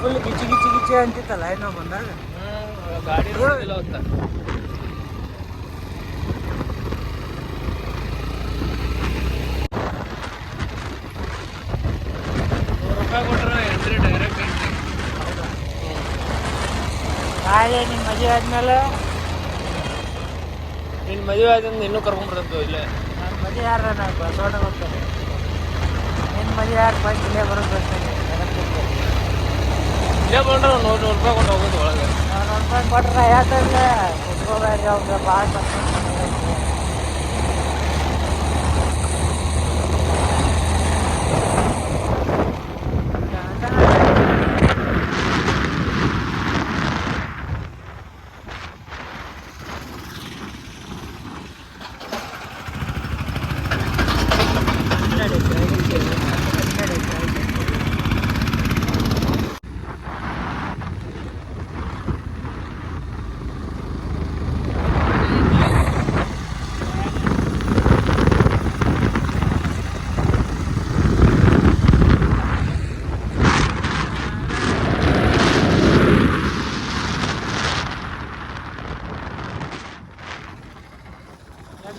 Full ಗಿಚ್ಚಿ ಗಿಚ್ಚಿ ಗಿಚ್ಚಿ ಅಂತಿತ್ತಲ್ಲ ಏನೋ ಬಂದಾಗ ಗಾಡಿ ನೋಡಿಲ್ಲ ಅಂತ ₹100 ಕೊಟ್ರೆ ಎಂಟ್ರಿ ಡೈರೆಕ್ಟ್ ಎಂಟ್ರಿ. ನಾಳೆ ನಿಮ್ಮ ಮದುವೆ ಆದ್ಮೇಲೆ ನಿನ್ನ ಮದುವೆ ಆದ್ರಿಂದ ಇನ್ನೂ ಕರ್ಕೊಂಡ್ಬರ್ತಂತು ಇಲ್ಲೇ. ನನ್ನ ಮದುವೆ ಯಾರ ನಾನು ಬಸವಣ್ಣ ಹೋಗ್ತೇನೆ. ನಿನ್ನ ಮದುವೆ ಯಾರು ಬಂದು ಇಲ್ಲೇ ಬರೋದು ಬರ್ತಾನೆ ಇಲ್ಲೇ ಬಂದ್ರೆ ಒಂದು ₹100 ಕೊಟ್ಟು ಹೋಗೋದು ಒಳಗೆ. ನಾನು ₹100 ಕೊಟ್ರೆ ಯಾಕಂದ್ರೆ ಕುತ್ಕೋಬೇಡ್ರಿ ಅವ್ರಿಗೆ ಭಾಳ ಕರ್ಕೊಂಡು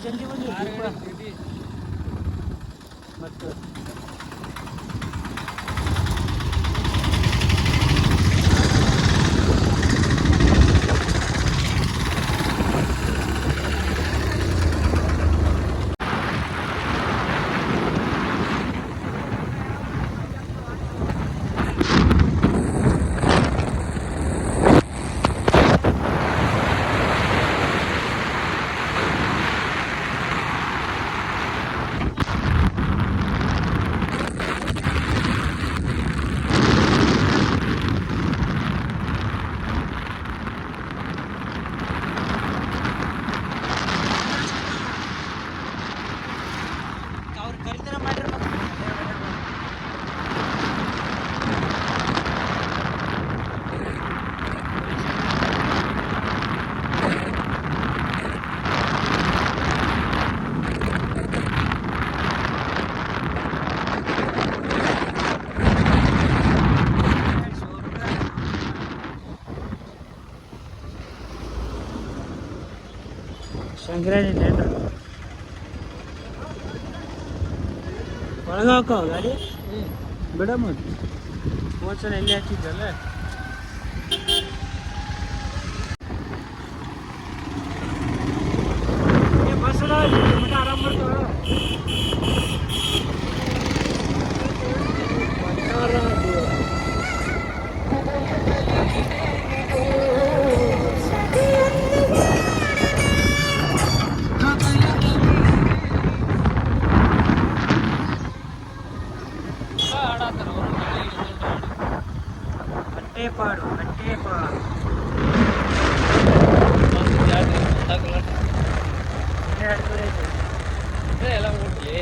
ಜಲ್ದಿ ಬಂದು ಮತ್ತು ಸಂಗ್ರಾಣಿ ಒಳಗೆ ಹಾಕೋ ಗಾಡಿ ಬಿಡ ಮತ್ತು ಹೋದ್ಸಲ ಎಲ್ಲಿ ಹಾಕಿದ್ದಲ್ಲ ಬಸ್ ಮಠ ಆರಾಮ್ ಬರ್ತಾವ ಪಾಡು ಕಟ್ಟೆ ಪಾಡು ಎಲ್ಲ ಊಟಲಿ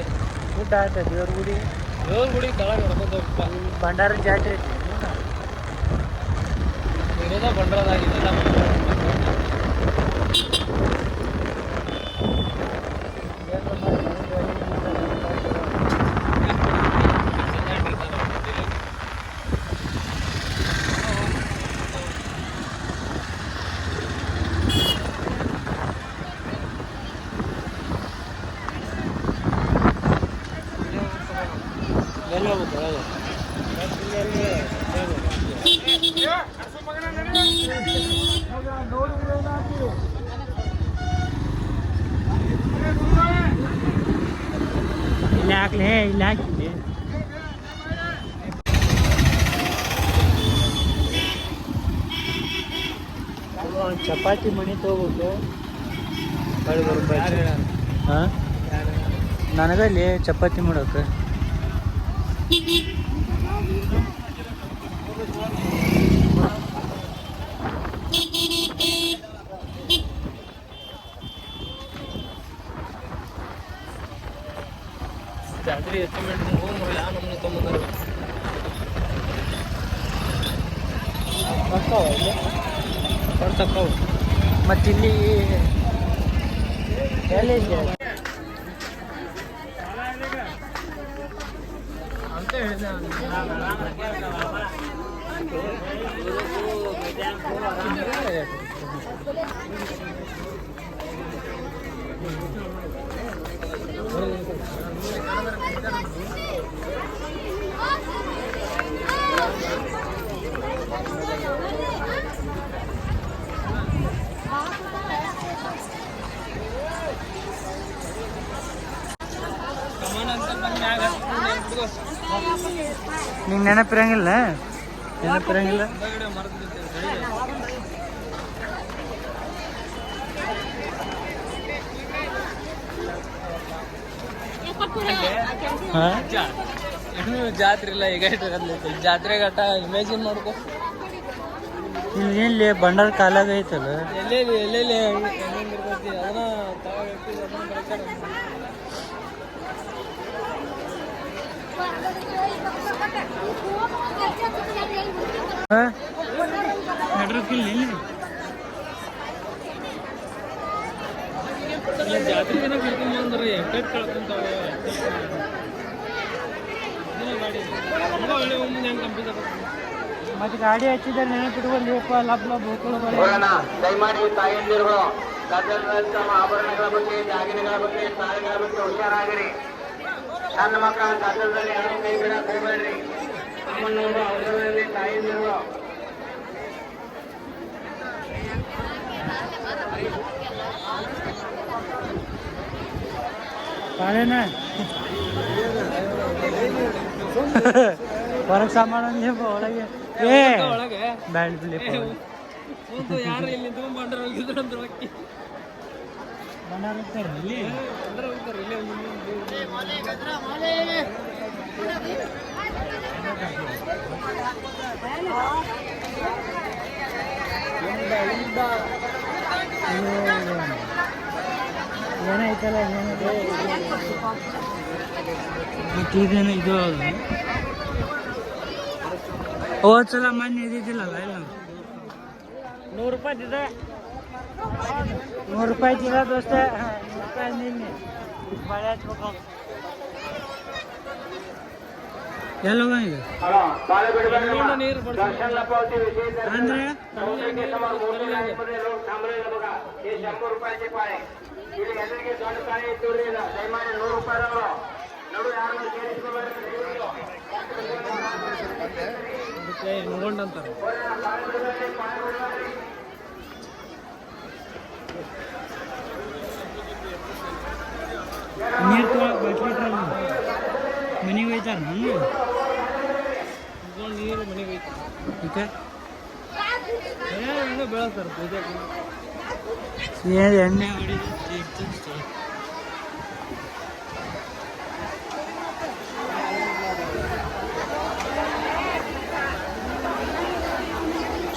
ಊಟ ಆಯ್ತು ದೇವ್ರ ಗುಡಿ ಕೆಳಗೆ ನಡ್ಕೊಂಡೋಗಪ್ಪ. ಭಂಡಾರ ಜಾತ್ರೆ ಐತಿ ಇರೋದ ಬಂಡ್ರದಾಗಿದ್ದೆಲ್ಲ ಇಲ್ಲಿ ಹಾಕ್ಲಿ ಇಲ್ಲಿ ಹಾಕಿದ್ದೆ ಚಪಾತಿ ಮಣಿ ತಗೋಬೇಕು ಹಾಂ ನನಗಲ್ಲಿ ಚಪಾತಿ ಮಾಡೋಕೆ ಜಾತ್ರೆ ಎಸ್ಟಿಮೇಟ್ ಹೋಗಿ ಯಾವ ನಮ್ಮನ್ನು ತೊಗೊಂಬಂದಾರ ಬರ್ತಾವ ಇಲ್ಲಿ ಬರ್ತಕ್ಕವು ಮತ್ತಿಲ್ಲಿ ಎಲ್ಲಿ ಅಂತ ಹೇಳಿದೆ ನಿಂಗೆ ನೆನಪಿರಂಗಿಲ್ಲ ನೆನಪಿರಂಗಿಲ್ಲ. ಜಾತ್ರೆ ಇಲ್ಲ ಈಗ ಜಾತ್ರೆ ಗಟ್ಟ ಇಮ್ಯಾಜಿನ್ ಮಾಡ್ಕೊ. ಇಲ್ಲಿ ಬಂಡಾರ ಕಾಲಾಗ ಐತಲ್ಲ. ಎಲ್ಲೆಲ್ಲಿ ಹೆಂಗಿರ್ತೈತಿ ಅದನ್ನ ಜಾತ್ರೆ ದಿನ ಕರ್ಕೊಂಡ್ ಬಂದ್ರಿ ಎಫೆಕ್ಟ್ ಕಳ್ಕೊಂತಾವೆ ಒಳ್ಳೆ ಒಮ್ಮೆ ಹೆಂಗೆ ಕಂಪಿದ ಮತ್ತೆ ಗಾಡಿ ಹಚ್ಚಿದ ನೆನಪಿಟ್ಕೊಳ್ಳಿಪ್ಪ ಲಬ್ ಹೋಗ್ಕೊಳ್ಳೋ ದಯಮಾಡಿ ತಾಯಂದಿರುಗಳು ತಮ್ಮ ಆಭರಣಗಳ ಬಗ್ಗೆ ಜಾಗಿನಗಳ ಬಗ್ಗೆ ತಾಳಿಗಳ ಬಗ್ಗೆ ಹುಷಾರಾಗಿರಿ. ಸಣ್ಣ ಮಕ್ಕಳ ಗದ್ದಲದಲ್ಲಿ ಯಾರು ಕೈ ಬಿಡಕ್ಕೆ ಹೋಗಬೇಡ್ರಿ. ಅಮ್ಮನವರು ಅವರಲ್ಲಿ ತಾಯಂದಿರುಗಳು ಪಾಳೇನ ಹೊರಗೆ ಸಾಮಾನು ಒಳಗೆ ಒಳಗೆ ಬ್ಯಾಡ್ ಬಿಡಿ ಯಾರು ಇಲ್ಲಿ ಬಂಡ್ರ ಹೋಗಿದ್ರು ಅಂದ್ರೆ ಅಕ್ಕಿ ಬಂಡಾರ ಹೋಗ್ತಾರೆ ಇಲ್ಲಿ ಬಂಡ್ರ ಹೋಗ್ತಾರೆ ಇಲ್ಲೇ ಏನೈತಲ್ಲ ಮತ್ತೇನು ಇದು ಹೋದ್ ಸಲ ಮೊನ್ನೆ ಇದ್ದಿದ್ದಿಲ್ಲಲ್ಲ ಇಲ್ಲ ₹100 ₹100 ದೋಸ್ತ. ನಿನ್ನೆ ಬಳೆ ಹಚ್ಬೇಕು ಎಲ್ಲ ಈಗ ನೀರು ದರ್ಶನ ಪಾವತಿ विशेष ಅಂದ್ರೆ समोर मोठे लोक थांबलेले बघा. हे ₹100 पाळे ಇಲ್ಲಿ ಎಲ್ಲರಿಗೆ ದೊಡ್ಡ ಪಾಳೆ ಇದ್ದವ್ರಿ ದಯಮಾಡಿ ₹100 ನೋಡು ಯಾರನ್ನು ಸೇರಿಸ್ಕೋಬೇಡ್ರಿ. ನೋಡಂತಾರೆ ನೀರು ತೊಗೊಳಕ್ ಮನೆಗೆ ಹೋಯ್ತಾರ ನಾನು ನೀರು ಮನೆಗೆ ಹೋಯ್ತಾರೆ ಈಗ ಹಂಗೆ ಬೆಳೆಸ್ತಾರೆ ಪೂಜೆ ಎಣ್ಣೆ ಹೊಡಿದು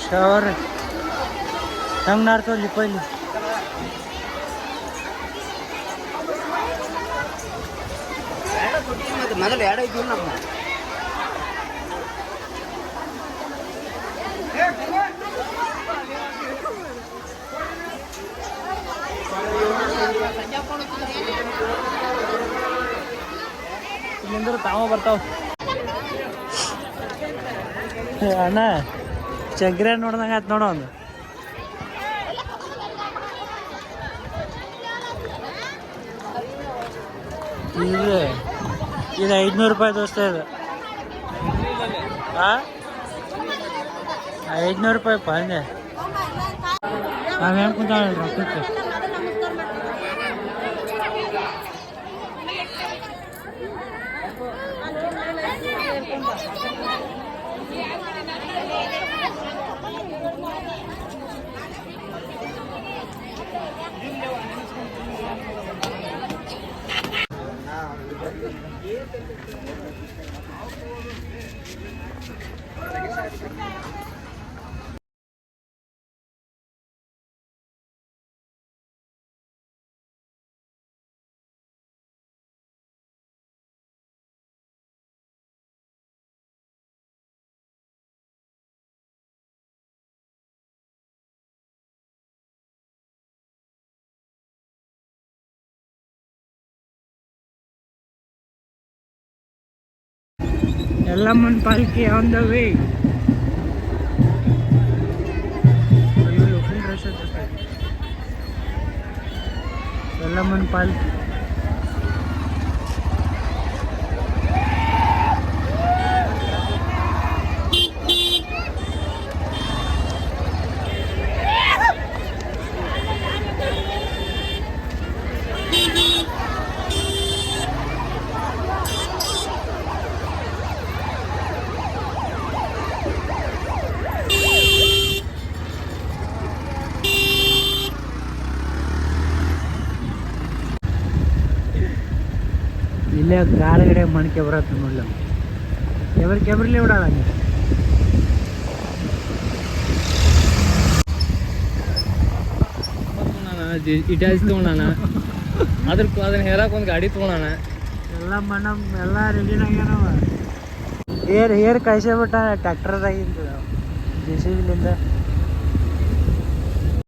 ಶವರ್ ಹೆಂಗೆ ನಾಡ್ತವಲ್ಲಿ ಪೈಲಿ ಮೊದಲು ಎರಡು ಇದ್ದೀವಿ ನಮ್ಮ ಇಲ್ಲಿಂದ ತಾವ ಬರ್ತಾವ ಅಣ್ಣ ಚಗ್ರೆ ನೋಡ್ದಂಗೆ ಆಯ್ತು ನೋಡೋ ಒಂದು ಇದು ₹500 ದೋಸ್ತ ಇದು ಹಾಂ ₹500 ಅಂದೆ ನಾವು ಹೆಂಗೆ ಕುಂತಾವ ರೊಕ್ಕಕ್ಕೆ Yalaman Palki on the way. ಎಲ್ಲಮ್ಮನ Pal ಇಲ್ಲೇ ಗಾಡಿಗಡೆ ಮಣಿಕೆ ಬರತ್ತೆ ನೋಡ್ಲ ಕೆಬ್ರಲಿ ಬಿಡಲ್ಲ ಇಟಾಲ್ಸ್ ತೊಗೊಂಡಾನ ಅದನ್ನ ಹೇರಕ್ಕೆ ಒಂದು ಗಾಡಿ ತೊಗೊಂಡಾನ. ಎಲ್ಲ ಮಣ್ಣ ಎಲ್ಲ ರೆಡಿನಾಗ್ಯಾನವ. ಏರ್ ಕಳ್ಸೇ ಬಿಟ್ಟ ಟ್ಯಾಕ್ಟರ್ದಾಗಿಂದ JCB ಲಿಂದ.